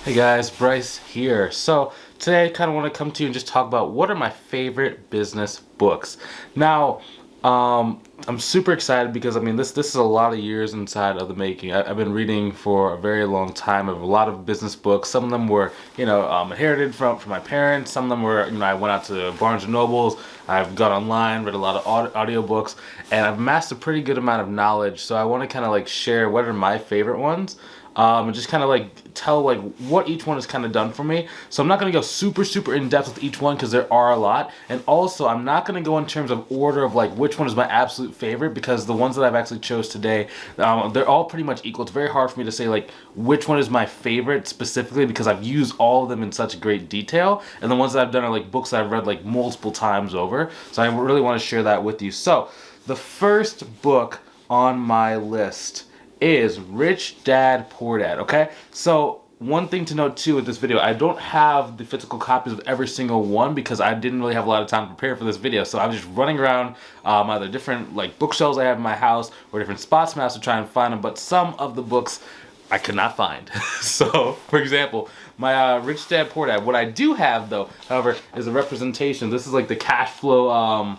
Hey guys, Bryce here. So today I kind of want to come to you and just talk about what are my favorite business books. Now, I'm super excited because this is a lot of years inside of the making. I've been reading for a very long time. I have a lot of business books. Some of them were, inherited from my parents. Some of them were, I went out to Barnes and Nobles. I've gone online, read a lot of audiobooks, and I've amassed a pretty good amount of knowledge. So I want to kind of like share what are my favorite ones. And just kind of like tell like what each one has kind of done for me. So I'm not going to go super in depth with each one because there are a lot. And also I'm not going to go in terms of order of like which one is my absolute favorite, because the ones that I've actually chose today, they're all pretty much equal. It's very hard for me to say like which one is my favorite specifically because I've used all of them in such great detail. And the ones that I've done are like books that I've read like multiple times over. So I really want to share that with you. So the first book on my list is Rich Dad Poor Dad. Okay, so one thing to note too with this video, I don't have the physical copies of every single one because I didn't really have a lot of time to prepare for this video. So I was just running around either different like bookshelves I have in my house or different spots in my house to try and find them. But some of the books I could not find. So for example, my Rich Dad Poor Dad. What I do have though, however, is a representation. This is like the cash flow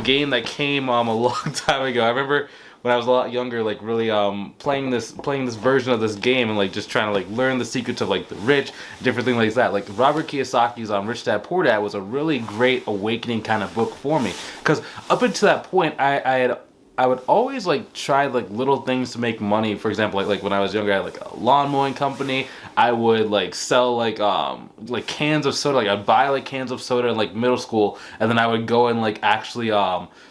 game that came a long time ago. I remember when I was a lot younger, like really playing this version of this game and like just trying to like learn the secrets of like the rich, different things like that. Like Robert Kiyosaki's Rich Dad Poor Dad was a really great awakening kind of book for me, because up until that point I would always like try like little things to make money. For example, like when I was younger, I had like a lawn mowing company. I would like sell like cans of soda. Like I'd buy like cans of soda in like middle school, and then I would go and like actually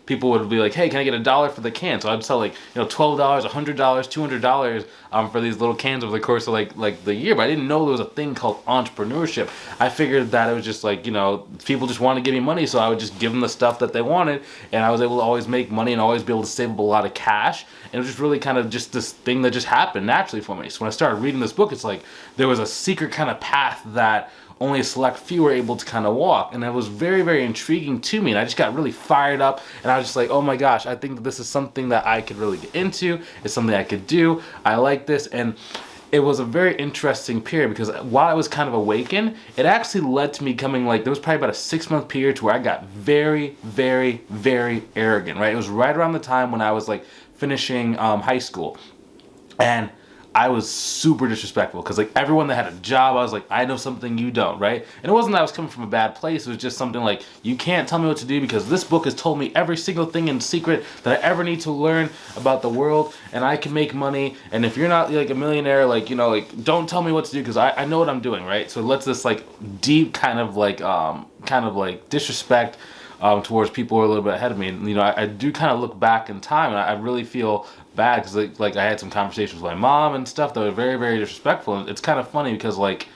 people would be like, hey, can I get $1 for the can? So I'd sell like $12, $100, $200 for these little cans over the course of like the year. But I didn't know there was a thing called entrepreneurship. I figured that it was just like people just wanted to give me money, so I would just give them the stuff that they wanted, and I was able to always make money and always be able to save up a lot of cash. And it was just really kind of just this thing that just happened naturally for me. So when I started reading this book, it's like there was a secret kind of path that only a select few were able to kind of walk, and it was very intriguing to me, and I just got really fired up, and I was just like, oh my gosh, I think that this is something that I could really get into. It's something I could do. I like this. And it was a very interesting period because while I was kind of awakened, it actually led to me coming like, there was probably about a 6-month period to where I got very arrogant, right? It was right around the time when I was like finishing high school, and I was super disrespectful because like everyone that had a job, I was like, I know something you don't, right? And it wasn't that I was coming from a bad place. It was just something like, you can't tell me what to do because this book has told me every single thing in secret that I ever need to learn about the world, and I can make money. And if you're not like a millionaire, like don't tell me what to do because I know what I'm doing, right? So it lets this like deep kind of like disrespect towards people who are a little bit ahead of me. And I do kind of look back in time, and I really feel bad because like I had some conversations with my mom and stuff that were very disrespectful. And it's kind of funny because like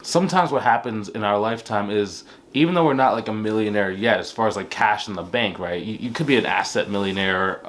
sometimes what happens in our lifetime is, even though we're not like a millionaire yet as far as like cash in the bank, right? You could be an asset millionaire.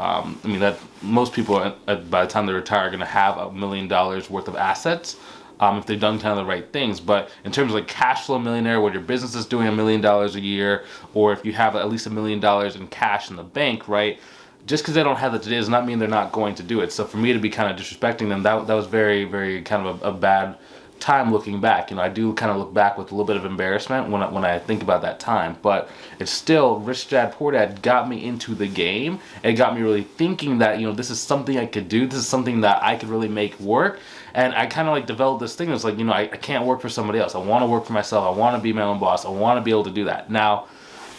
That most people by the time they retire are going to have $1 million worth of assets if they've done kind of the right things. But in terms of like cash flow millionaire, where your business is doing $1 million a year, or if you have at least $1 million in cash in the bank, right? Just because they don't have that today does not mean they're not going to do it. So for me to be kind of disrespecting them, that was very kind of a bad time looking back. I do kind of look back with a little bit of embarrassment when I think about that time. But it's still, Rich Dad Poor Dad got me into the game. It got me really thinking that this is something I could do. This is something that I could really make work. And I kind of like developed this thing that's like, I can't work for somebody else. I want to work for myself. I want to be my own boss. I want to be able to do that. Now,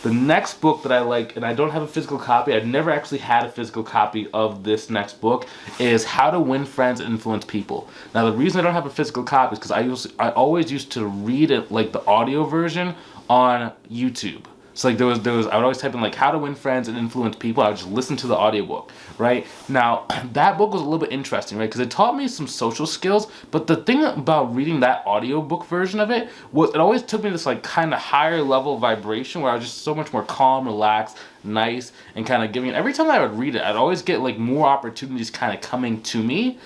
the next book that I like, and I don't have a physical copy, I've never actually had a physical copy of this next book, is How to Win Friends and Influence People. Now, the reason I don't have a physical copy is because I always used to read it, like the audio version, on YouTube. So like there was I would always type in like How to Win Friends and Influence People. I would just listen to the audiobook, right? Now that book was a little bit interesting, right? Because it taught me some social skills. But the thing about reading that audiobook version of it was it always took me to this like kind of higher level vibration where I was just so much more calm, relaxed, nice, and kind of giving it. Every time I would read it, I'd always get like more opportunities kind of coming to me.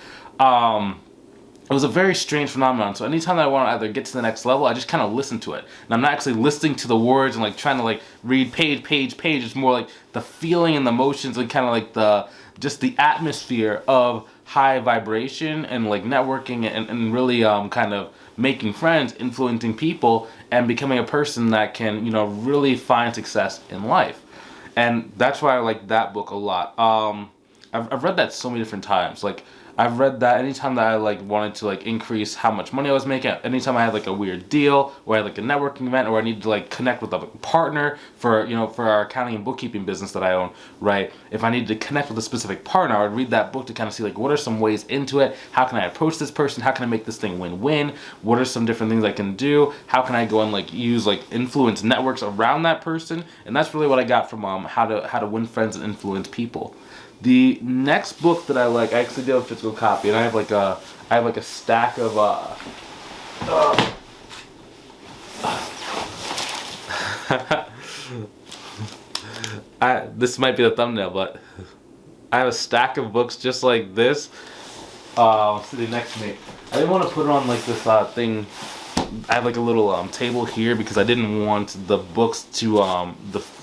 It was a very strange phenomenon. So anytime that I want to either get to the next level, I just kind of listen to it. And I'm not actually listening to the words and like trying to like read page. It's more like the feeling and the emotions and kind of like the atmosphere of high vibration and like networking and really kind of making friends, influencing people, and becoming a person that can, really find success in life. And that's why I like that book a lot. I've read that so many different times. Like I've read that anytime that I like wanted to like increase how much money I was making. Anytime I had like a weird deal, or I had like a networking event, or I needed to like connect with a partner for for our accounting and bookkeeping business that I own. Right? If I needed to connect with a specific partner, I would read that book to kind of see like what are some ways into it. How can I approach this person? How can I make this thing win-win? What are some different things I can do? How can I go and like use like influence networks around that person? And that's really what I got from how to win friends and influence people. The next book that I like, I actually do have a physical copy, and I have like a stack of this might be the thumbnail, but I have a stack of books just like this sitting next to me. I didn't want to put it on like this thing. I have like a little table here because I didn't want the books to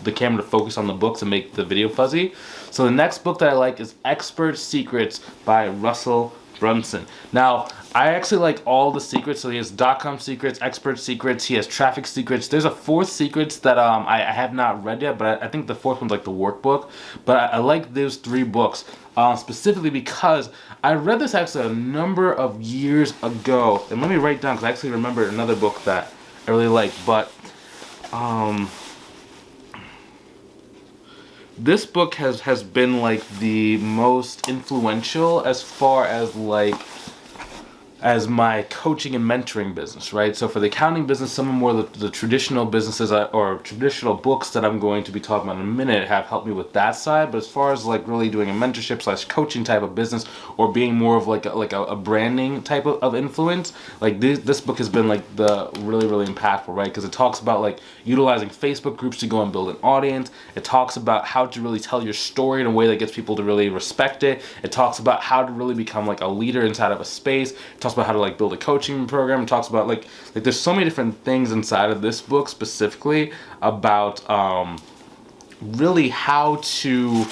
the camera to focus on the books and make the video fuzzy. So the next book that I like is Expert Secrets by Russell Brunson. Now, I actually like all the secrets. So he has .com secrets, expert secrets, he has traffic secrets. There's a fourth secrets that I have not read yet, but I think the fourth one's like the workbook. But I like those three books specifically because I read this actually a number of years ago. And let me write down because I actually remember another book that I really like. But this book has been like the most influential as far as like as my coaching and mentoring business, right? So for the accounting business, some of more the traditional businesses or traditional books that I'm going to be talking about in a minute have helped me with that side. But as far as like really doing a mentorship / coaching type of business or being more of like a branding type of influence, like this book has been like the really impactful, right? Because it talks about like utilizing Facebook groups to go and build an audience. It talks about how to really tell your story in a way that gets people to really respect it. It talks about how to really become like a leader inside of a space. It talks about how to like build a coaching program. It talks about like there's so many different things inside of this book specifically about really how to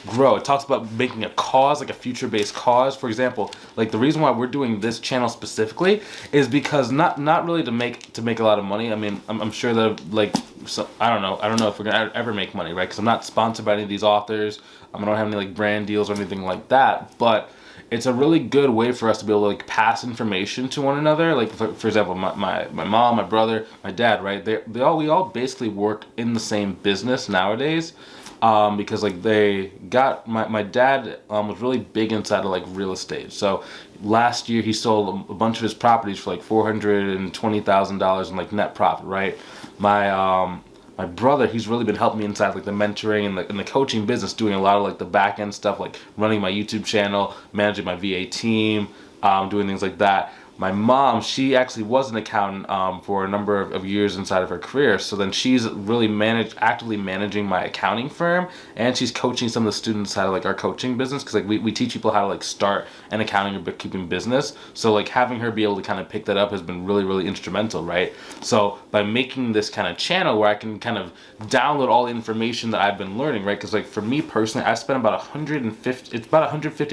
grow. It talks about making a cause, like a future-based cause. For example, like the reason why we're doing this channel specifically is because not really to make a lot of money. I mean, I'm sure that like so, I don't know if we're gonna ever make money, right? Because I'm not sponsored by any of these authors. I don't have any like brand deals or anything like that, but it's a really good way for us to be able to like pass information to one another. Like for example, my mom, my brother, my dad, right? We all basically work in the same business nowadays. Because like they got my dad was really big inside of like real estate. So last year he sold a bunch of his properties for like $420,000 in like net profit, right? My brother, he's really been helping me inside like the mentoring and the coaching business, doing a lot of like the back end stuff, like running my YouTube channel, managing my VA team, doing things like that. My mom, she actually was an accountant for a number of years inside of her career. So then she's really actively managing my accounting firm, and she's coaching some of the students how to like our coaching business, because like we teach people how to like start an accounting or bookkeeping business. So like having her be able to kind of pick that up has been really instrumental, right? So by making this kind of channel where I can kind of download all the information that I've been learning, right? Because like for me personally, I spent about 150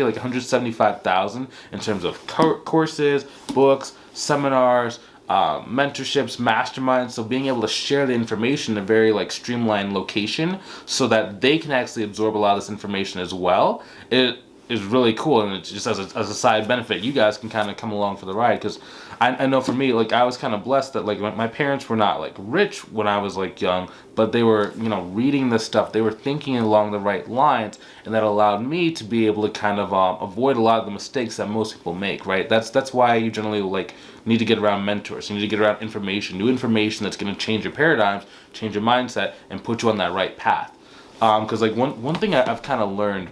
like 175,000 in terms of courses, books, seminars, mentorships, masterminds. So being able to share the information in a very like streamlined location so that they can actually absorb a lot of this information as well, it is really cool. And it's just as a side benefit, you guys can kind of come along for the ride. Because I know for me, like I was kind of blessed that like my parents were not like rich when I was like young, but they were, reading this stuff. They were thinking along the right lines, and that allowed me to be able to kind of avoid a lot of the mistakes that most people make, right? That's why you generally like need to get around mentors. You need to get around new information that's going to change your paradigms, change your mindset, and put you on that right path. Because like one thing I've kind of learned,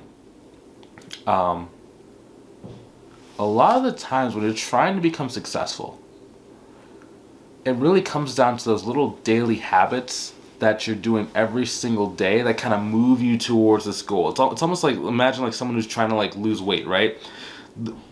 a lot of the times when you're trying to become successful, it really comes down to those little daily habits that you're doing every single day that kind of move you towards this goal. It's almost like, imagine like someone who's trying to like lose weight, right?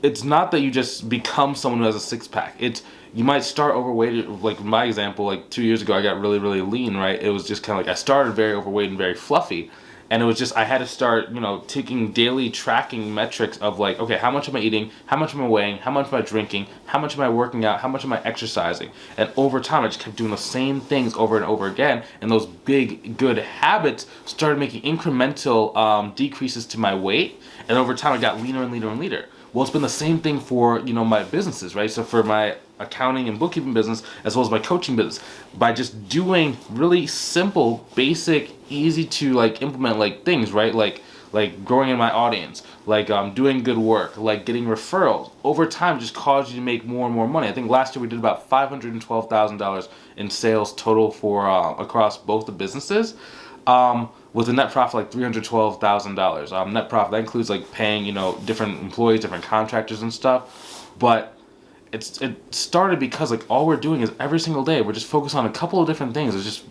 It's not that you just become someone who has a six-pack. You might start overweight. Like in my example, like 2 years ago, I got really lean, right? It was just kind of like I started very overweight and very fluffy. And it was just, I had to start, taking daily tracking metrics of like, okay, how much am I eating? How much am I weighing? How much am I drinking? How much am I working out? How much am I exercising? And over time, I just kept doing the same things over and over again. And those big, good habits started making incremental decreases to my weight. And over time, I got leaner and leaner and leaner. Well, it's been the same thing for, my businesses, right? So for my accounting and bookkeeping business, as well as my coaching business, by just doing really simple, basic, easy to like implement like things, right? Like growing in my audience, like doing good work, like getting referrals, over time just caused you to make more and more money. I think last year we did about $512,000 in sales total for across both the businesses. With a net profit like $312,000. Net profit, that includes like paying, different employees, different contractors and stuff. But it started because like all we're doing is every single day we're just focused on a couple of different things. It's just,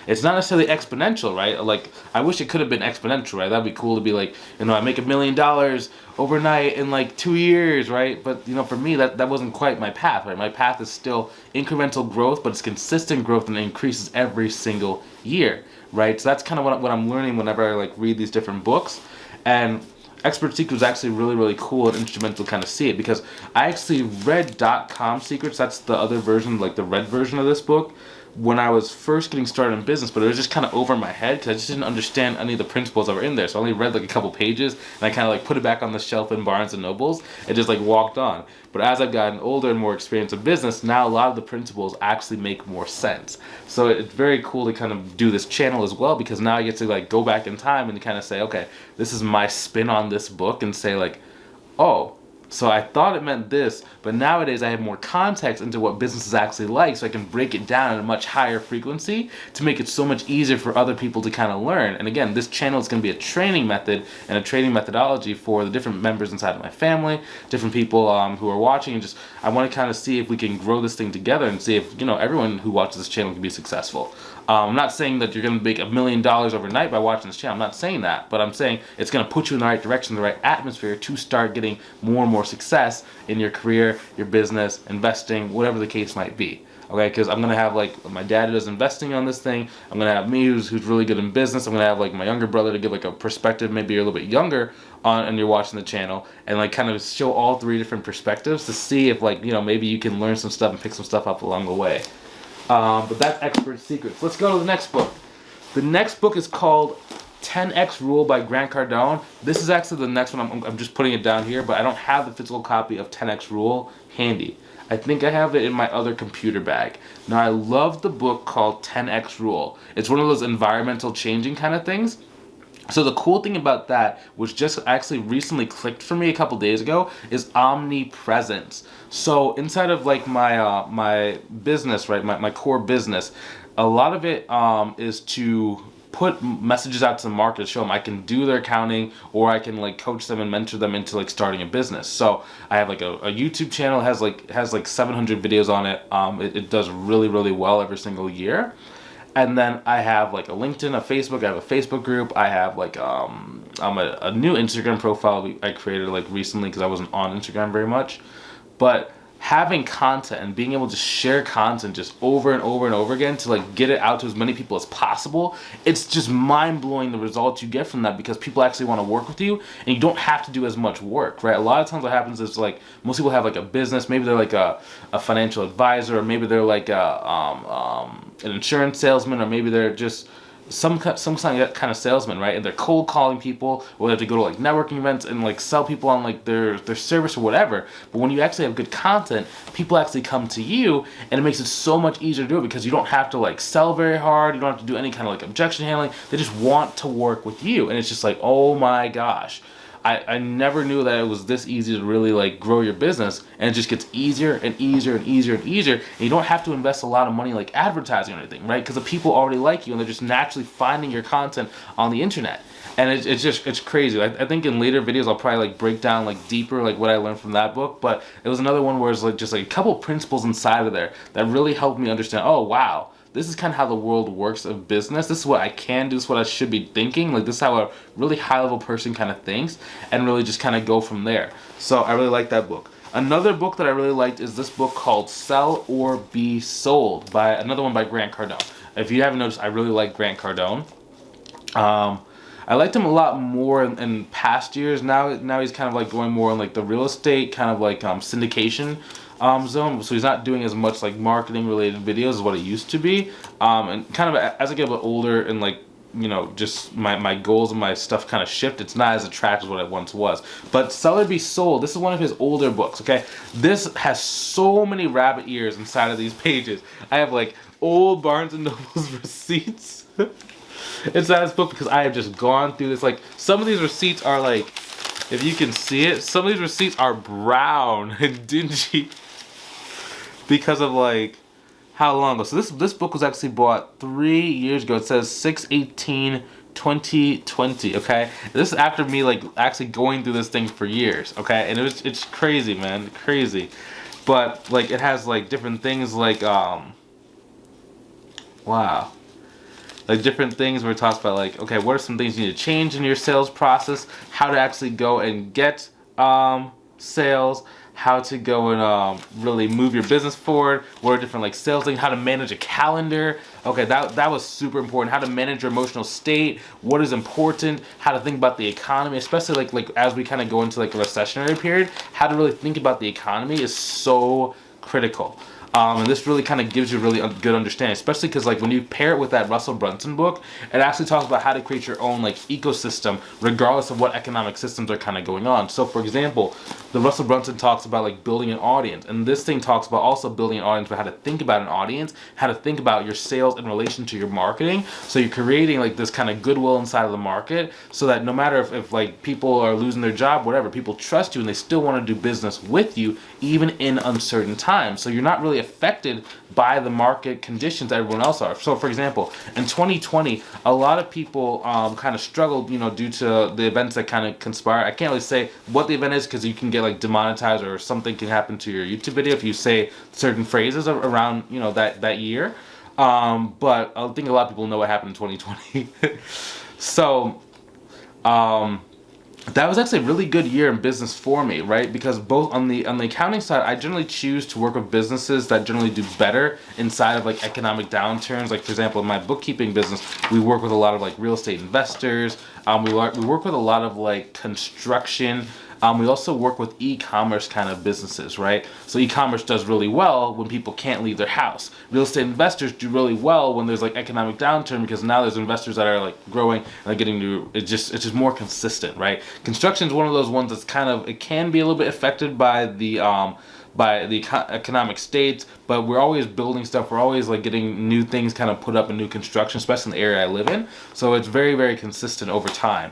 it's not necessarily exponential, right? Like I wish it could have been exponential, right? That'd be cool to be like, I make $1 million overnight in like 2 years, right? But for me, that wasn't quite my path, right? My path is still incremental growth, but it's consistent growth and it increases every single year, right? So that's kind of what I'm learning whenever I like read these different books. And Expert Secrets was actually really, really cool and instrumental to kind of see it, because I actually read .com Secrets, that's the other version, like the red version of this book, when I was first getting started in business, but it was just kind of over my head because I just didn't understand any of the principles that were in there. So I only read like a couple pages and I kind of like put it back on the shelf in Barnes and Nobles and just like walked on. But as I've gotten older and more experienced in business, now a lot of the principles actually make more sense. So it's very cool to kind of do this channel as well, because now I get to like go back in time and kind of say, okay, this is my spin on this book, and say like, oh, so I thought it meant this, but nowadays I have more context into what business is actually like, so I can break it down at a much higher frequency to make it so much easier for other people to kind of learn. And again, this channel is going to be a training method and a training methodology for the different members inside of my family, different people who are watching, and just I want to kind of see if we can grow this thing together and see if everyone who watches this channel can be successful. I'm not saying that you're going to make $1 million overnight by watching this channel. I'm not saying that, but I'm saying it's going to put you in the right direction, the right atmosphere to start getting more and more success in your career, your business, investing, whatever the case might be. Okay, because I'm going to have like my dad who does investing on this thing. I'm going to have me who's really good in business. I'm going to have like my younger brother to give like a perspective, maybe you're a little bit younger on and you're watching the channel, and like kind of show all three different perspectives to see if like, maybe you can learn some stuff and pick some stuff up along the way. But that's Expert Secrets. Let's go to the next book. The next book is called 10X Rule by Grant Cardone. This is actually the next one. I'm just putting it down here, but I don't have the physical copy of 10X Rule handy. I think I have it in my other computer bag. Now, I love the book called 10X Rule. It's one of those environmental changing kind of things. So the cool thing about that, which just actually recently clicked for me a couple days ago, is omnipresence. So inside of like my my business, right, my core business, a lot of it is to put messages out to the market to show them I can do their accounting, or I can like coach them and mentor them into like starting a business. So I have like a YouTube channel, has like 700 videos on it. It does really, really well every single year. And then I have like a LinkedIn, a Facebook. I have a Facebook group. I have like a new Instagram profile I created like recently because I wasn't on Instagram very much. But having content and being able to share content just over and over and over again to like get it out to as many people as possible, it's just mind-blowing the results you get from that, because people actually want to work with you and you don't have to do as much work, right? A lot of times what happens is like most people have like a business, maybe they're like a financial advisor, or maybe they're like an insurance salesman, or maybe they're just some kind of salesman, right? And they're cold calling people, or they have to go to like networking events and like sell people on like their service or whatever. But when you actually have good content, people actually come to you, and it makes it so much easier to do it, because you don't have to like sell very hard. You don't have to do any kind of like objection handling. They just want to work with you, and it's just like, oh my gosh. I never knew that it was this easy to really like grow your business, and it just gets easier and easier and easier and easier, and you don't have to invest a lot of money like advertising or anything, right? Because the people already like you, and they're just naturally finding your content on the internet. And it's crazy. I think in later videos I'll probably like break down like deeper like what I learned from that book, but it was another one where it's like just like a couple principles inside of there that really helped me understand, oh wow, this is kind of how the world works of business. This is what I can do. This is what I should be thinking. Like this is how a really high level person kind of thinks, and really just kind of go from there. So I really like that book. Another book that I really liked is this book called Sell or Be Sold, by another one by Grant Cardone. If you haven't noticed, I really like Grant Cardone. Um, I liked him a lot more in past years. Now he's kind of like going more in like the real estate kind of like syndication zone. So he's not doing as much like marketing related videos as what it used to be. And kind of as I get a bit older and like just my goals and my stuff kind of shift. It's not as attractive as what it once was. But Sell or Be Sold, this is one of his older books, okay? This has so many rabbit ears inside of these pages. I have like old Barnes and Noble's receipts inside this book because I have just gone through this. Like, some of these receipts are like, if you can see it, some of these receipts are brown and dingy because of like how long ago. So this book was actually bought 3 years ago. It says 6/18/2020. Okay, this is after me like actually going through this thing for years. Okay, and it's crazy, man, crazy. But like it has like different things like wow, like different things where it talks about like, okay, what are some things you need to change in your sales process, how to actually go and get sales, how to go and really move your business forward, what are different like sales things, how to manage a calendar. Okay, that was super important. How to manage your emotional state, what is important, how to think about the economy, especially like as we kind of go into like a recessionary period, how to really think about the economy is so critical. And this really kind of gives you really a good understanding, especially because like when you pair it with that Russell Brunson book, it actually talks about how to create your own like ecosystem regardless of what economic systems are kind of going on. So for example, the Russell Brunson talks about like building an audience, and this thing talks about also building an audience, but how to think about an audience, how to think about your sales in relation to your marketing. So you're creating like this kind of goodwill inside of the market, so that no matter if like people are losing their job, whatever, people trust you and they still want to do business with you even in uncertain times. So you're not really affected by the market conditions that everyone else are. So for example, in 2020, a lot of people kind of struggled, due to the events that kind of conspire. I can't really say what the event is because you can get like demonetized or something can happen to your YouTube video if you say certain phrases around, that year. But I think a lot of people know what happened in 2020. So, that was actually a really good year in business for me, right? Because both on the accounting side, I generally choose to work with businesses that generally do better inside of like economic downturns. Like for example, in my bookkeeping business, we work with a lot of like real estate investors. We work with a lot of like construction. We also work with e-commerce kind of businesses, right? So e-commerce does really well when people can't leave their house. Real estate investors do really well when there's like economic downturn because now there's investors that are like growing and like getting new. It's just more consistent, right? Construction is one of those ones that's it can be a little bit affected by the economic state, but we're always building stuff. We're always like getting new things kind of put up in new construction, especially in the area I live in. So it's very, very consistent over time.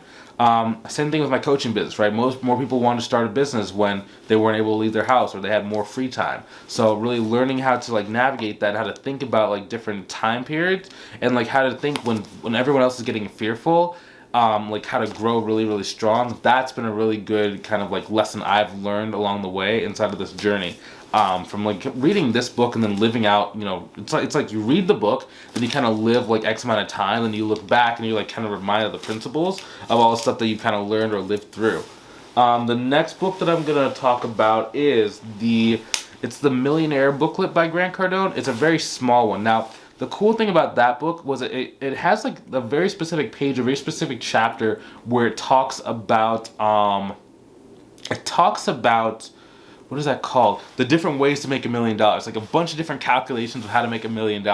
Same thing with my coaching business, right? More people want to start a business when they weren't able to leave their house or they had more free time. So really learning how to like navigate that, how to think about like different time periods, and like how to think when everyone else is getting fearful, like how to grow really, really strong. That's been a really good kind of like lesson I've learned along the way inside of this journey. From like reading this book and then living out, it's like you read the book, then you kind of live like X amount of time, and you look back and you like kind of reminded of the principles of all the stuff that you kind of learned or lived through. The next book that I'm gonna talk about is it's the Millionaire Booklet by Grant Cardone. It's a very small one. Now, the cool thing about that book was it has like a very specific page, a very specific chapter where it talks about what is that called? The different ways to make $1 million. Like a bunch of different calculations of how to make $1 million.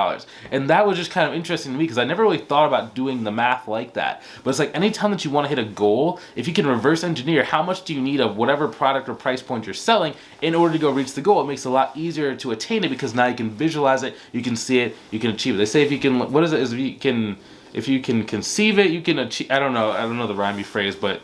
And that was just kind of interesting to me because I never really thought about doing the math like that. But it's like anytime that you want to hit a goal, if you can reverse engineer how much do you need of whatever product or price point you're selling in order to go reach the goal, it makes it a lot easier to attain it because now you can visualize it, you can see it, you can achieve it. They say if you can, if you can conceive it, you can achieve, I don't know the rhymey phrase, but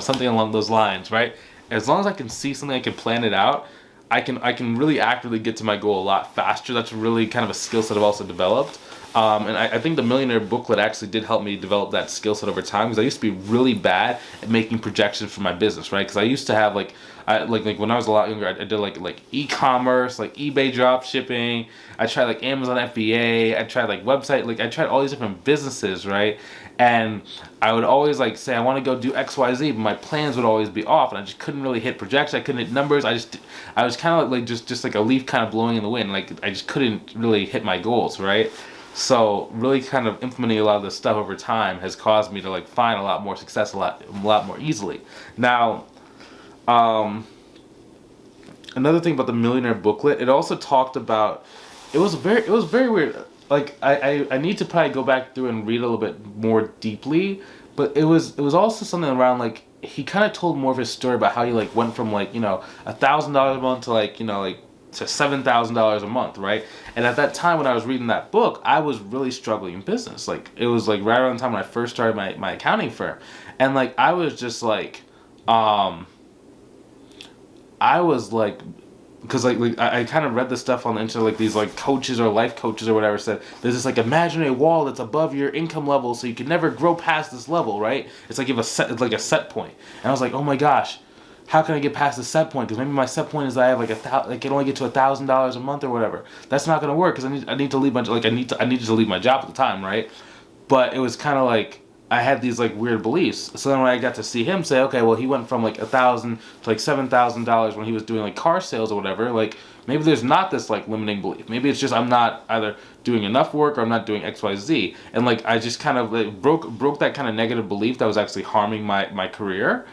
something along those lines, right? As long as I can see something, I can plan it out, I can really accurately get to my goal a lot faster. That's really kind of a skill set I've also developed. And I think the Millionaire Booklet actually did help me develop that skill set over time because I used to be really bad at making projections for my business, right? Because I used to have like when I was a lot younger, I did like e-commerce, like eBay drop shipping. I tried like Amazon FBA. I tried like website, like I tried all these different businesses, right? And I would always like say I want to go do XYZ, but my plans would always be off, and I just couldn't really hit projections. I couldn't hit numbers. I was kind of like just like a leaf kind of blowing in the wind. Like I just couldn't really hit my goals, right? So really kind of implementing a lot of this stuff over time has caused me to like find a lot more success a lot more easily. Now, um, another thing about the Millionaire Booklet, it also talked about, it was very weird. Like I need to probably go back through and read a little bit more deeply, but it was also something around like he kind of told more of his story about how he like went from like $1,000 a month to like like to $7,000 a month, right? And at that time when I was reading that book, I was really struggling in business. Like it was like right around the time when I first started my accounting firm, and like I was just like um I was like, because like I kind of read the stuff on the internet, like these like coaches or life coaches or whatever said there's this like imaginary wall that's above your income level, so you can never grow past this level, right? It's like you have it's like a set point, and I was like, oh my gosh, how can I get past the set point? Because maybe my set point is I have like I can only get to $1,000 a month or whatever. That's not gonna work because I need to leave my I needed to leave my job at the time, right? But it was kind of like I had these like weird beliefs. So then when I got to see him say, okay, well he went from like 1,000 to like $7,000 when he was doing like car sales or whatever. Like maybe there's not this like limiting belief. Maybe it's just I'm not either doing enough work or I'm not doing X, Y, Z. And like I just kind of like broke that kind of negative belief that was actually harming my career.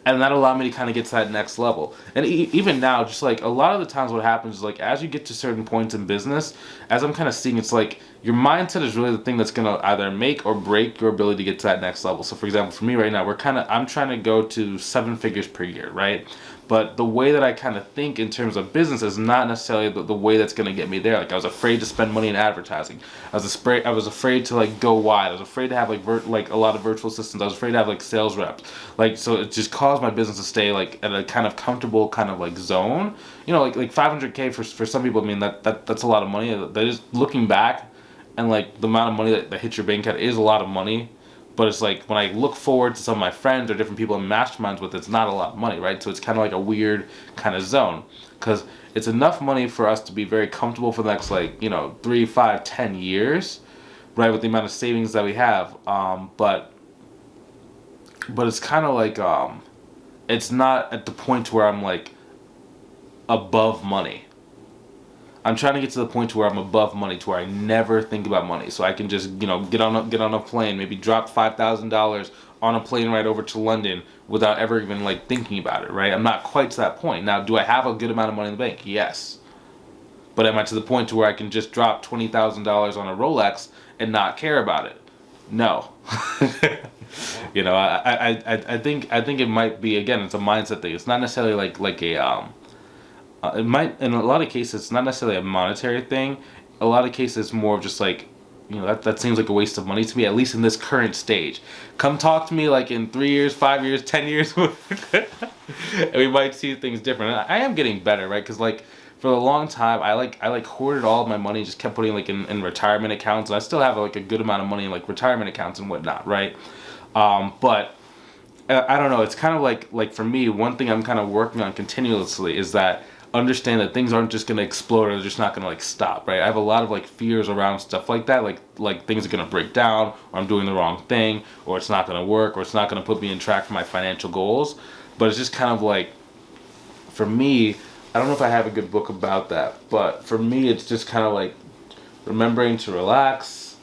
And that allowed me to kind of get to that next level. And even now, just like a lot of the times what happens is like as you get to certain points in business, as I'm kind of seeing, it's like your mindset is really the thing that's going to either make or break your ability to get to that next level. So for example, for me right now, I'm trying to go to 7 figures per year, right? But the way that I kind of think in terms of business is not necessarily the way that's going to get me there. Like I was afraid to spend money in advertising. I was afraid to like go wide. I was afraid to have like a lot of virtual assistants. I was afraid to have like sales reps. Like so it just caused my business to stay like at a kind of comfortable kind of like zone. Like 500K for some people. I mean that's a lot of money. That is looking back, and like the amount of money that hits your bank account is a lot of money. But it's like when I look forward to some of my friends or different people in masterminds with, it's not a lot of money, right? So it's kind of like a weird kind of zone, because it's enough money for us to be very comfortable for the next 3, 5, 10 years, right? With the amount of savings that we have. But it's kind of like it's not at the point where I'm like above money. I'm trying to get to the point to where I'm above money, to where I never think about money, so I can just get on a plane, maybe drop $5,000 on a plane right over to London without ever even like thinking about it, right? I'm not quite to that point. Now, do I have a good amount of money in the bank? Yes. But am I to the point to where I can just drop $20,000 on a Rolex and not care about it? No. I think it might be, again, it's a mindset thing. It's not necessarily like a it might, in a lot of cases, it's not necessarily a monetary thing. A lot of cases, it's more of just like, that seems like a waste of money to me, at least in this current stage. Come talk to me like in 3 years, 5 years, 10 years, and we might see things different. And I am getting better, right? Because like for a long time, I hoarded all of my money, just kept putting like in retirement accounts, and I still have like a good amount of money in like retirement accounts and whatnot, right? But I don't know. It's kind of like for me, one thing I'm kind of working on continuously is that understand that things aren't just going to explode, or they're just not going to like stop, right? I have a lot of like fears around stuff like that, like things are going to break down, or I'm doing the wrong thing, or it's not going to work, or it's not going to put me in track for my financial goals. But it's just kind of like, for me, I don't know if I have a good book about that, but for me it's just kind of like remembering to relax,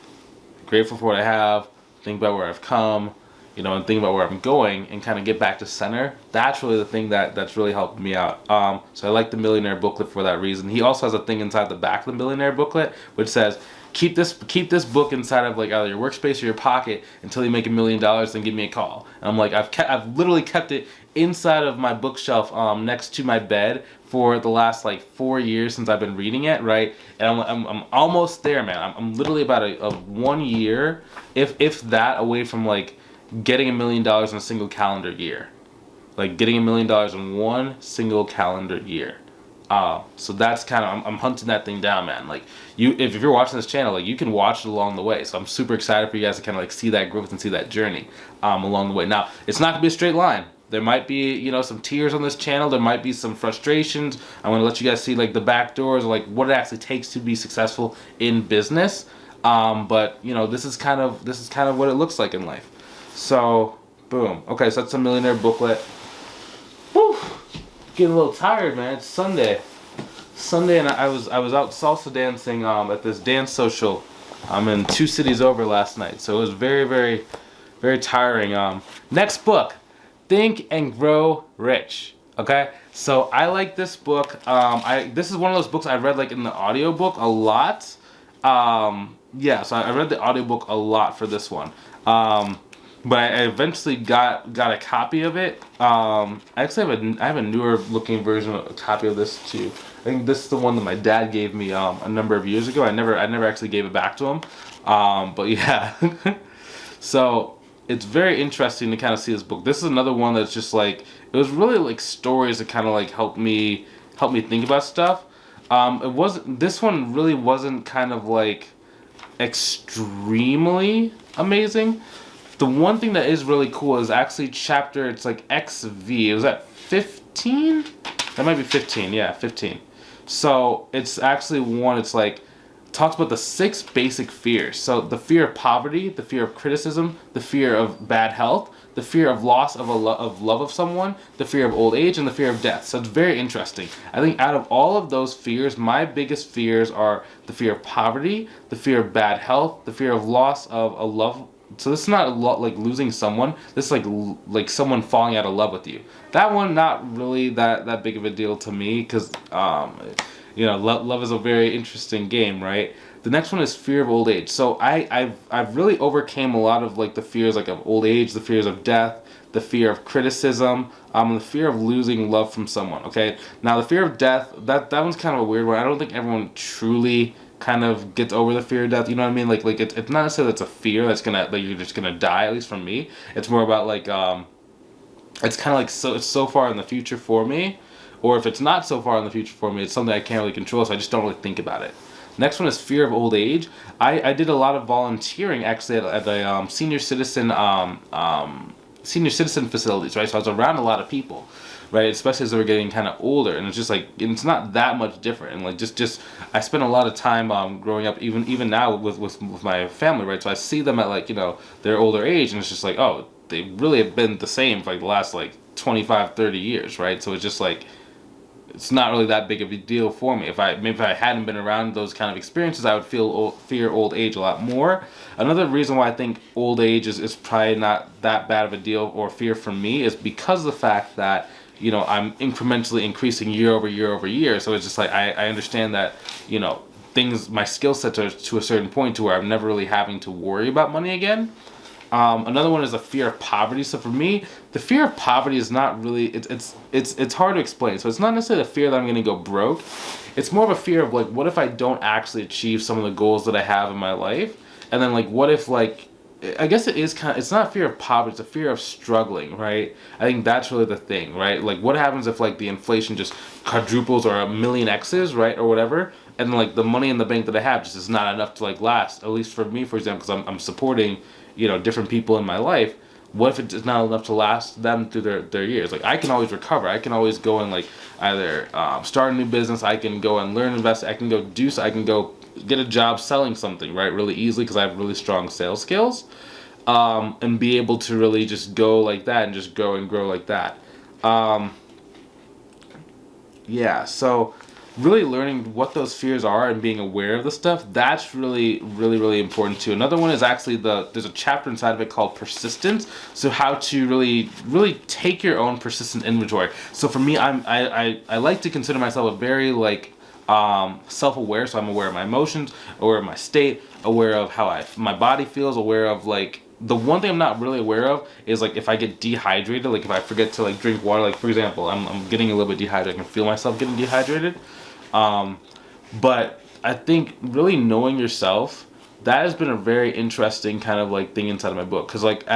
grateful for what I have, think about where I've come, and think about where I'm going, and kind of get back to center. That's really the thing that's really helped me out. So I like the Millionaire booklet for that reason. He also has a thing inside the back of the Millionaire booklet which says, keep this book inside of like either your workspace or your pocket until you make $1 million, then give me a call. And I'm like, I've literally kept it inside of my bookshelf next to my bed for the last like 4 years since I've been reading it, right? And I'm almost there, man. I'm literally about a 1 year, if that, away from like getting $1 million in a single calendar year. Like getting $1 million in one single calendar year. So that's kind of, I'm hunting that thing down, man. Like if you're watching this channel, like you can watch it along the way. So I'm super excited for you guys to kind of like see that growth and see that journey along the way. Now, it's not gonna be a straight line. There might be, some tears on this channel. There might be some frustrations. I want to let you guys see like the back doors, like what it actually takes to be successful in business. But this is kind of what it looks like in life. So, boom. Okay, so that's a Millionaire booklet. Whew. Getting a little tired, man. It's Sunday, and I was out salsa dancing at this dance social I'm in 2 cities over last night, so it was very, very, very tiring. Next book, Think and Grow Rich. Okay, so I like this book. This is one of those books I read like in the audiobook a lot. Yeah, so I read the audiobook a lot for this one. But I eventually got a copy of it. I actually have a newer looking version, a copy of this too. I think this is the one that my dad gave me a number of years ago. I never actually gave it back to him. But yeah, so it's very interesting to kind of see this book. This is another one that's just like, it was really like stories that kind of like helped me think about stuff. This one really wasn't kind of like extremely amazing. The one thing that is really cool is actually chapter, it's like XV. It was at 15? That might be 15, yeah, 15. So it's actually one, it's like, talks about the 6 basic fears. So the fear of poverty, the fear of criticism, the fear of bad health, the fear of loss of love of someone, the fear of old age, and the fear of death. So it's very interesting. I think out of all of those fears, my biggest fears are the fear of poverty, the fear of bad health, the fear of loss of a love. So this is not a lot like losing someone. This is like someone falling out of love with you. That one, not really that big of a deal to me, because love is a very interesting game, right? The next one is fear of old age. So I've really overcame a lot of like the fears like of old age, the fears of death, the fear of criticism, the fear of losing love from someone. Okay, now the fear of death, that one's kind of a weird one. I don't think everyone truly kind of gets over the fear of death. You know what I mean? Like it's not necessarily it's a fear that's gonna like you're just gonna die. At least from me, it's more about like it's kind of like it's so far in the future for me. Or if it's not so far in the future for me, it's something I can't really control, so I just don't really think about it. Next one is fear of old age. I did a lot of volunteering actually at the senior citizen facilities, right? So I was around a lot of people, right? Especially as they were getting kind of older, and it's just like it's not that much different. And like just I spent a lot of time growing up, even now with my family, right? So I see them at like their older age, and it's just like, oh, they really have been the same for like the last like 25, 30 years, right? So it's just like, it's not really that big of a deal for me. If I hadn't been around those kind of experiences, I would fear old age a lot more. Another reason why I think old age is probably not that bad of a deal or fear for me is because of the fact that I'm incrementally increasing year over year over year. So it's just like I understand that things, my skill sets are to a certain point to where I'm never really having to worry about money again. Another one is a fear of poverty. So for me, the fear of poverty is not really, it's hard to explain. So it's not necessarily a fear that I'm going to go broke. It's more of a fear of like, what if I don't actually achieve some of the goals that I have in my life? And then like, what if like, I guess it is kind of, it's not a fear of poverty, it's a fear of struggling, right? I think that's really the thing, right? Like what happens if like the inflation just quadruples or a million X's, right? Or whatever. And like the money in the bank that I have just is not enough to like last, at least for me, for example, because I'm supporting different people in my life. What if it's not enough to last them through their years? Like I can always recover. I can always go and like either start a new business. I can go and learn invest. I can go do so. I can go get a job selling something, right, really easily because I have really strong sales skills, and be able to really just go like that and just go and grow like that. Yeah, so really learning what those fears are and being aware of the stuff, that's really, really, really important too. Another one is actually there's a chapter inside of it called persistence. So how to really, really take your own persistent inventory. So for me, I like to consider myself a very like self-aware. So I'm aware of my emotions, aware of my state, aware of how my body feels, aware of like, the one thing I'm not really aware of is like if I get dehydrated, like if I forget to like drink water, like for example, I'm getting a little bit dehydrated. I can feel myself getting dehydrated. But I think really knowing yourself, that has been a very interesting kind of like thing inside of my book. Cause like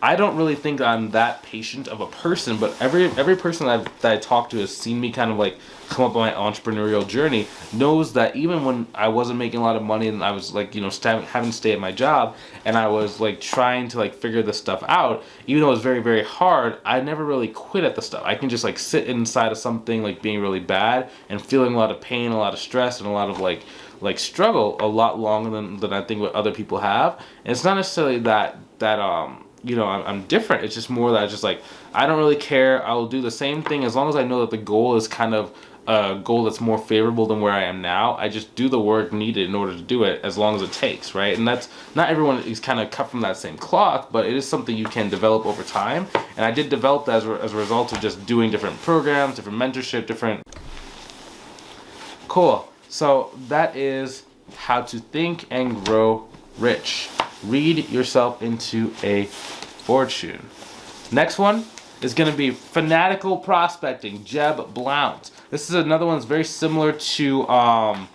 I don't really think I'm that patient of a person, but every person that I talk to has seen me kind of like come up on my entrepreneurial journey, knows that even when I wasn't making a lot of money and I was like, having to stay at my job and I was like trying to like figure this stuff out, even though it was very, very hard, I never really quit at the stuff. I can just like sit inside of something like being really bad and feeling a lot of pain, a lot of stress, and a lot of like struggle a lot longer than I think what other people have. And it's not necessarily that I'm different. It's just more that I don't really care. I will do the same thing as long as I know that the goal is kind of a goal that's more favorable than where I am now. I just do the work needed in order to do it as long as it takes, right? And that's, not everyone is kind of cut from that same cloth, but it is something you can develop over time. And I did develop that as a result of just doing different programs, different mentorship, different... Cool. So that is How to Think and Grow Rich. Read yourself into a fortune. Next one is going to be Fanatical Prospecting, Jeb Blount. This is another one that's very similar to Grant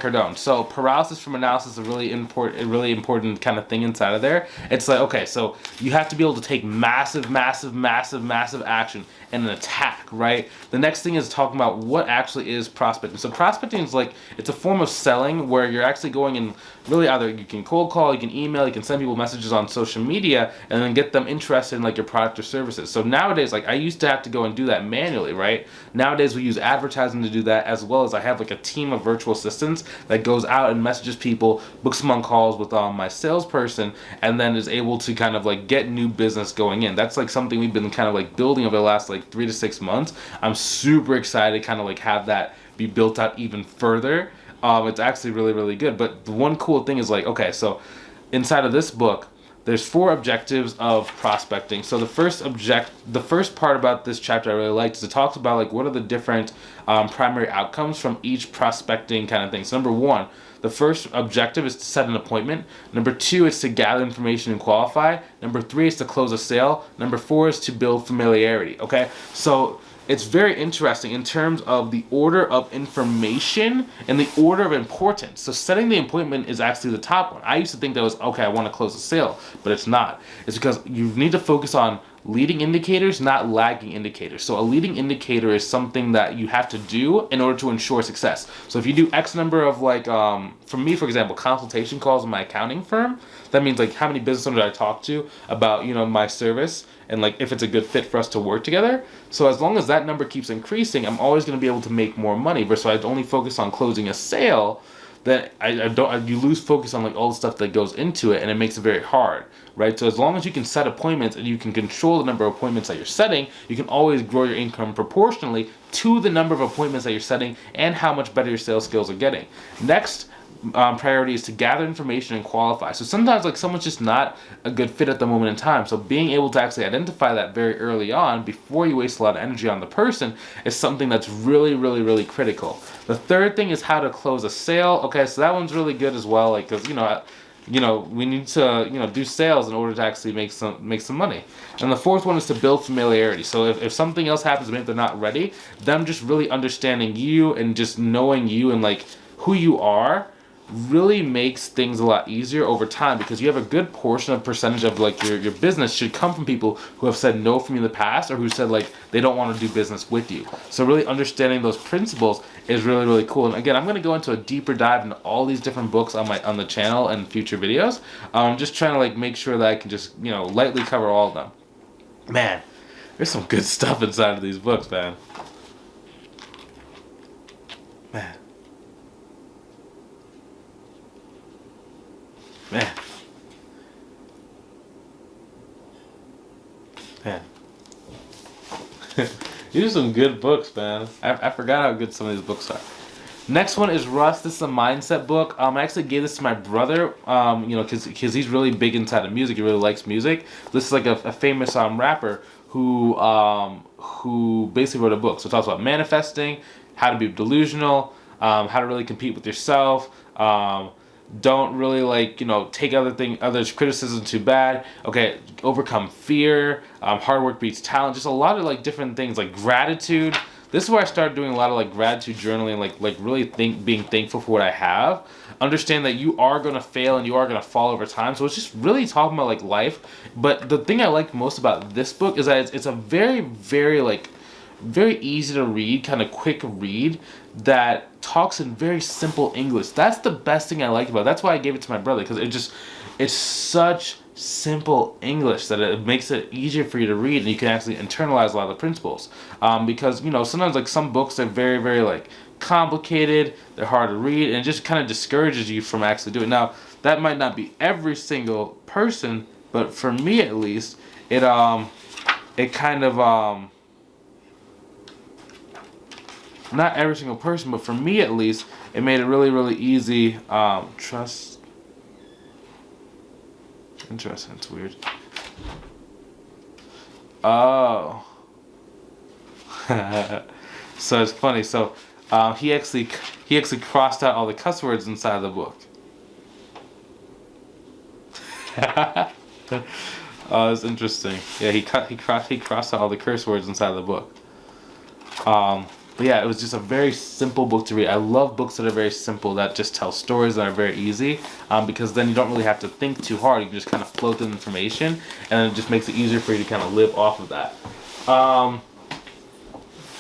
Cardone. So paralysis from analysis is a really important kind of thing inside of there. It's like, okay, so you have to be able to take massive action and an attack, right? The next thing is talking about what actually is prospecting. So prospecting is like, it's a form of selling where you're actually going and really either you can cold call, you can email, you can send people messages on social media and then get them interested in like your product or services. So nowadays, like I used to have to go and do that manually, right? Nowadays we use advertising to do that, as well as I have like a team of virtual assistants that goes out and messages people, books them on calls with my salesperson, and then is able to kind of like get new business going in. That's like something we've been kind of like building over the last like 3 to 6 months. I'm super excited to kind of like have that be built out even further. It's actually really good. But the one cool thing is like, okay, so inside of this book, there's 4 objectives of prospecting. So the first part about this chapter I really liked is it talks about like what are the different primary outcomes from each prospecting kind of thing. So number 1, the first objective is to set an appointment. Number 2 is to gather information and qualify. Number 3 is to close a sale. Number 4 is to build familiarity. Okay, so it's very interesting in terms of the order of information and the order of importance. So setting the appointment is actually the top one. I used to think that was, okay, I want to close a sale, but it's not. It's because you need to focus on leading indicators, not lagging indicators. So a leading indicator is something that you have to do in order to ensure success. So if you do X number of like, for me, for example, consultation calls in my accounting firm, that means like how many business owners I talk to about, you know, my service and like if it's a good fit for us to work together. So as long as that number keeps increasing, I'm always going to be able to make more money. Versus I only focus on closing a sale, that you lose focus on like all the stuff that goes into it, and it makes it very hard, right? So as long as you can set appointments and you can control the number of appointments that you're setting, you can always grow your income proportionally to the number of appointments that you're setting and how much better your sales skills are getting. Next priority is to gather information and qualify. So sometimes like someone's just not a good fit at the moment in time. So being able to actually identify that very early on before you waste a lot of energy on the person is something that's really critical. The third thing is how to close a sale. Okay, so that one's really good as well, like because we need to do sales in order to actually make some money. And the fourth one is to build familiarity. So if something else happens, maybe they're not ready, them just really understanding you and just knowing you and like who you are really makes things a lot easier over time, because you have a good percentage of like your business should come from people who have said no from you in the past, or who said like they don't want to do business with you. So really understanding those principles is really cool. And again, I'm going to go into a deeper dive into all these different books on the channel and future videos. I'm just trying to like make sure that I can just lightly cover all of them. Man, there's some good stuff inside of these books, man. Man. These are some good books, man. I forgot how good some of these books are. Next one is Rust. This is a mindset book. I actually gave this to my brother, because he's really big inside of music. He really likes music. This is like a famous rapper who basically wrote a book. So it talks about manifesting, how to be delusional, how to really compete with yourself. Don't really take others' criticism too bad. Okay, overcome fear. Hard work beats talent. Just a lot of different things, like gratitude. This is where I started doing a lot of gratitude journaling, like really being thankful for what I have. Understand that you are gonna fail and you are gonna fall over time. So it's just really talking about life. But the thing I like most about this book is that it's a very easy to read, kind of quick read that talks in very simple English. That's the best thing I like about it. That's why I gave it to my brother, because it's such simple English that it makes it easier for you to read, and you can actually internalize a lot of the principles. Because sometimes some books are very complicated, they're hard to read, and it just kind of discourages you from actually doing it. Now that might not be every single person, but for me at least, it kind of not every single person, but for me at least, it made it really, really easy. Trust. Interesting. It's weird. Oh. So it's funny. So he actually crossed out all the cuss words inside the book. Oh, it's interesting. Yeah, he crossed out all the curse words inside the book. But yeah, it was just a very simple book to read. I love books that are very simple, that just tell stories that are very easy, because then you don't really have to think too hard. You can just kind of flow through the information, and then it just makes it easier for you to kind of live off of that. I'm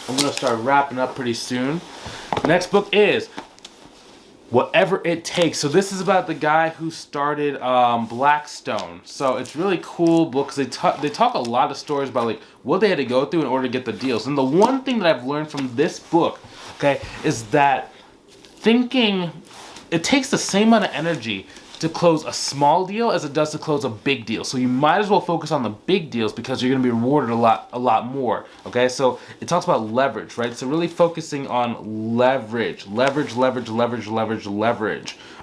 going to start wrapping up pretty soon. The next book is Whatever It Takes. So this is about the guy who started Blackstone. So it's really cool book because they talk a lot of stories about like what they had to go through in order to get the deals. And the one thing that I've learned from this book, okay, is that thinking, it takes the same amount of energy to close a small deal as it does to close a big deal. So you might as well focus on the big deals because you're going to be rewarded a lot more. Okay, so it talks about leverage, right? So really focusing on leverage.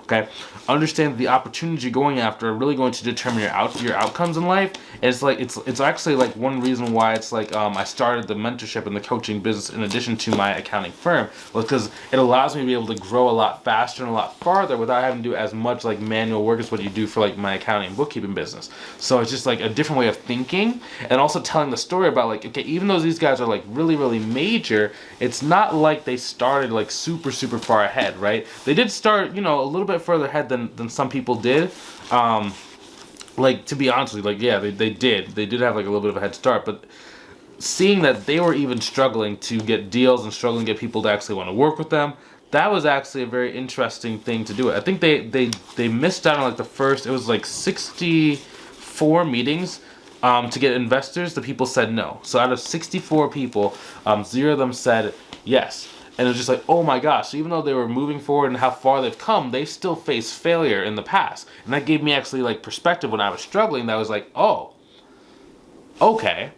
Okay, understand the opportunities you're going after are really going to determine your outcomes in life. And it's actually like one reason why it's like I started the mentorship and the coaching business in addition to my accounting firm, was because it allows me to be able to grow a lot faster and a lot farther without having to do as much like manual work as what you do for like my accounting and bookkeeping business. So it's just like a different way of thinking, and also telling the story about like, okay, even though these guys are like really major, it's not like they started like super far ahead, right? They did start, you know, a little bit further ahead than some people did. Like, to be honest with you, like, yeah, they did have like a little bit of a head start, but seeing that they were even struggling to get deals and struggling to get people to actually want to work with them, that was actually a very interesting thing to do. I think they missed out on like the first, it was like 64 meetings to get investors. The people said no. So out of 64 people, 0 of them said yes. And it was just like, oh my gosh, so even though they were moving forward and how far they've come, they still face failure in the past. And that gave me actually like perspective when I was struggling. That was like, oh, okay.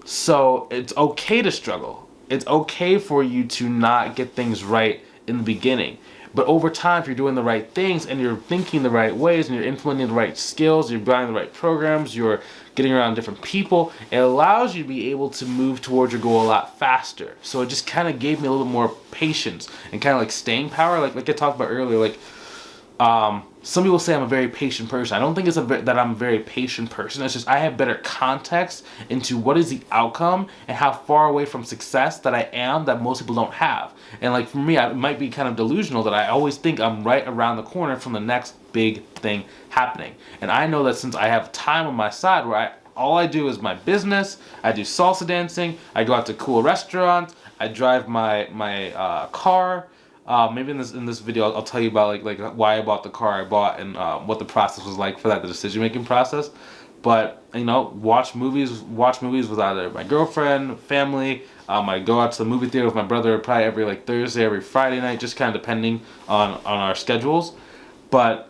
So it's okay to struggle. It's okay for you to not get things right in the beginning. But over time, if you're doing the right things and you're thinking the right ways and you're implementing the right skills, you're buying the right programs, you're getting around different people, it allows you to be able to move towards your goal a lot faster. So it just kind of gave me a little bit more patience and kind of like staying power. Like I talked about earlier, like some people say I'm a very patient person. I don't think it's that I'm a very patient person. It's just I have better context into what is the outcome and how far away from success that I am that most people don't have. And like for me, it might be kind of delusional that I always think I'm right around the corner from the next big thing happening. And I know that since I have time on my side where all I do is my business, I do salsa dancing, I go out to cool restaurants, I drive my car. Maybe in this video I'll tell you about like why I bought the car I bought and what the process was like for that, the decision making process. But you know, watch movies with either my girlfriend, family. I go out to the movie theater with my brother probably every like Thursday, every Friday night, just kind of depending on our schedules. But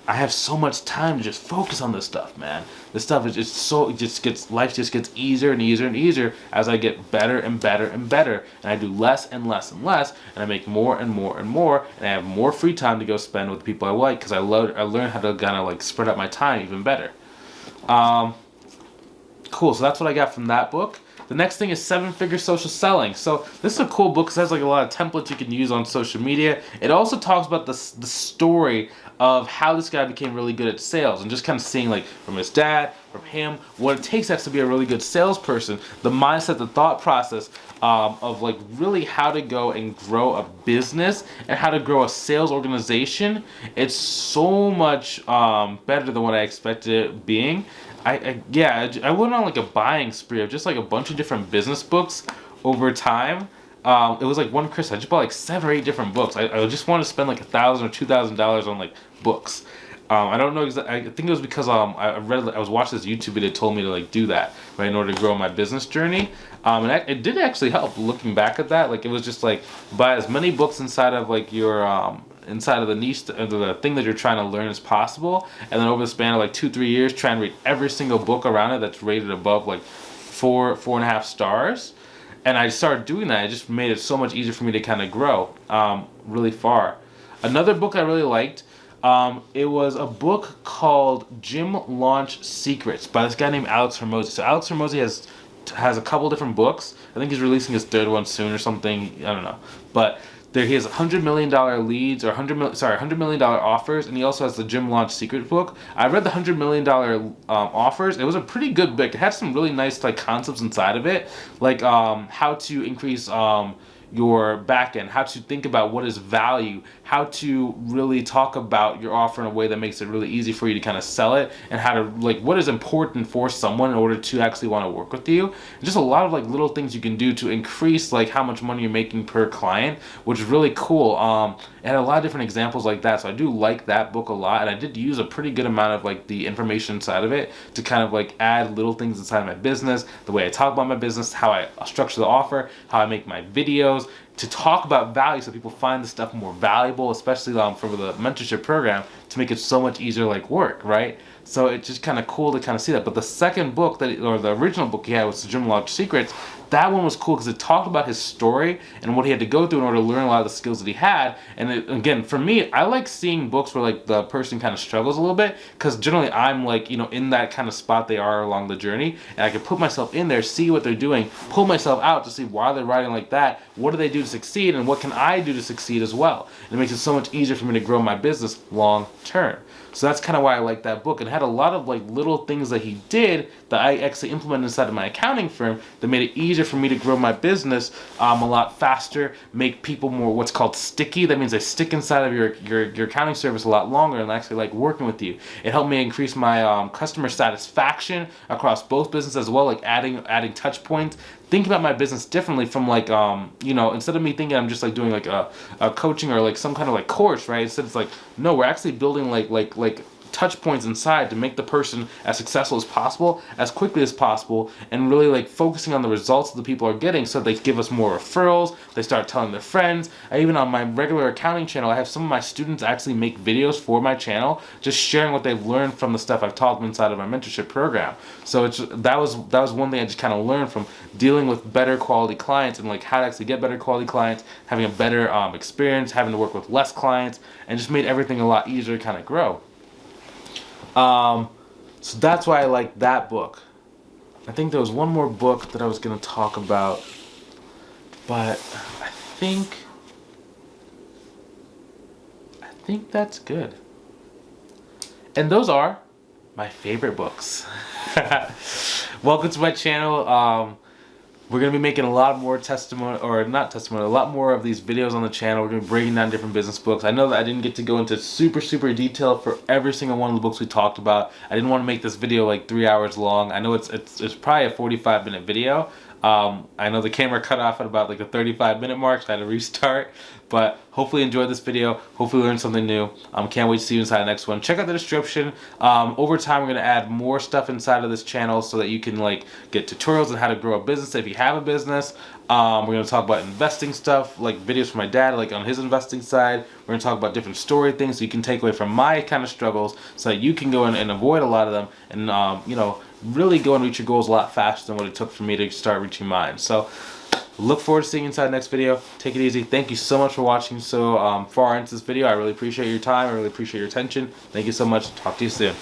I have so much time to just focus on this stuff, man. This stuff is just life just gets easier and easier and easier as I get better and better and better. And I do less and less and less, and I make more and more and more, and I have more free time to go spend with the people I like because I learn how to kind of like spread out my time even better. Cool, so that's what I got from that book. The next thing is 7-Figure Social Selling. So this is a cool book because it has like a lot of templates you can use on social media. It also talks about the story of how this guy became really good at sales and just kind of seeing like from his dad, from him, what it takes to be a really good salesperson, the mindset, the thought process of like really how to go and grow a business and how to grow a sales organization. It's so much better than what I expected it being. I went on like a buying spree of just like a bunch of different business books over time. It was like one Christmas, I just bought like 7 or 8 different books. I just wanted to spend like $1,000 or $2,000 on like books. I don't know exactly. I think it was because I was watching this YouTube video that told me to like do that, right, in order to grow my business journey. And it did actually help. Looking back at that, like it was just like buy as many books inside of like your inside of the niche, the thing that you're trying to learn as possible, and then over the span of like 2-3 years, try and read every single book around it that's rated above like 4.5 stars. And I started doing that. It just made it so much easier for me to kind of grow really far. Another book I really liked, it was a book called Gym Launch Secrets by this guy named Alex Hormozi. So Alex Hormozi has a couple different books. I think he's releasing his third one soon or something. I don't know. But there he has $100 million leads, or $100 million offers, and he also has the Gym Launch Secret book. I read the $100 million offers. It was a pretty good book. It had some really nice like concepts inside of it, like how to increase your back end, how to think about what is value, how to really talk about your offer in a way that makes it really easy for you to kind of sell it, and how to like what is important for someone in order to actually want to work with you. And just a lot of like little things you can do to increase like how much money you're making per client, which is really cool. It had a lot of different examples like that, so I do like that book a lot, and I did use a pretty good amount of like the information inside of it to kind of like add little things inside of my business, the way I talk about my business, how I structure the offer, how I make my videos, to talk about value so people find the stuff more valuable, especially for the mentorship program, to make it so much easier like work, right? So it's just kind of cool to kind of see that. But the second book or the original book he had was the Gym Launch Secrets. That one was cool because it talked about his story and what he had to go through in order to learn a lot of the skills that he had. And again, for me, I like seeing books where like the person kind of struggles a little bit, because generally I'm like, in that kind of spot they are along the journey, and I can put myself in there, see what they're doing, pull myself out to see why they're writing like that, what do they do to succeed, and what can I do to succeed as well. And it makes it so much easier for me to grow my business long term. So that's kind of why I like that book. It had a lot of like little things that he did that I actually implemented inside of my accounting firm that made it easier for me to grow my business a lot faster, make people more what's called sticky. That means they stick inside of your accounting service a lot longer and actually like working with you. It helped me increase my customer satisfaction across both businesses as well, like adding touch points. Think about my business differently from like instead of me thinking I'm just like doing like a coaching or like some kind of like course, right? Instead it's like, no, we're actually building like touch points inside to make the person as successful as possible, as quickly as possible, and really like focusing on the results that the people are getting, so they give us more referrals, they start telling their friends. Even on my regular accounting channel, I have some of my students actually make videos for my channel, just sharing what they've learned from the stuff I've taught them inside of my mentorship program. So that was one thing I just kind of learned from dealing with better quality clients, and like how to actually get better quality clients, having a better experience, having to work with less clients, and just made everything a lot easier to kind of grow. So that's why I like that book. I think there was one more book that I was going to talk about, but I think that's good. And those are my favorite books. Welcome to my channel. We're going to be making a lot more a lot more of these videos on the channel. We're going to be breaking down different business books. I know that I didn't get to go into super detail for every single one of the books we talked about. I didn't want to make this video like 3 hours long. I know it's probably a 45-minute video. I know the camera cut off at about like the 35-minute mark, so I had to restart. But hopefully you enjoyed this video. Hopefully you learned something new. Can't wait to see you inside the next one. Check out the description. Over time, we're going to add more stuff inside of this channel so that you can like get tutorials on how to grow a business if you have a business. We're going to talk about investing stuff, like videos from my dad, like on his investing side. We're going to talk about different story things so you can take away from my kind of struggles so that you can go in and avoid a lot of them, and really go and reach your goals a lot faster than what it took for me to start reaching mine. So look forward to seeing you inside the next video. Take it easy. Thank you so much for watching so far into this video. I really appreciate your time. I really appreciate your attention. Thank you so much. Talk to you soon.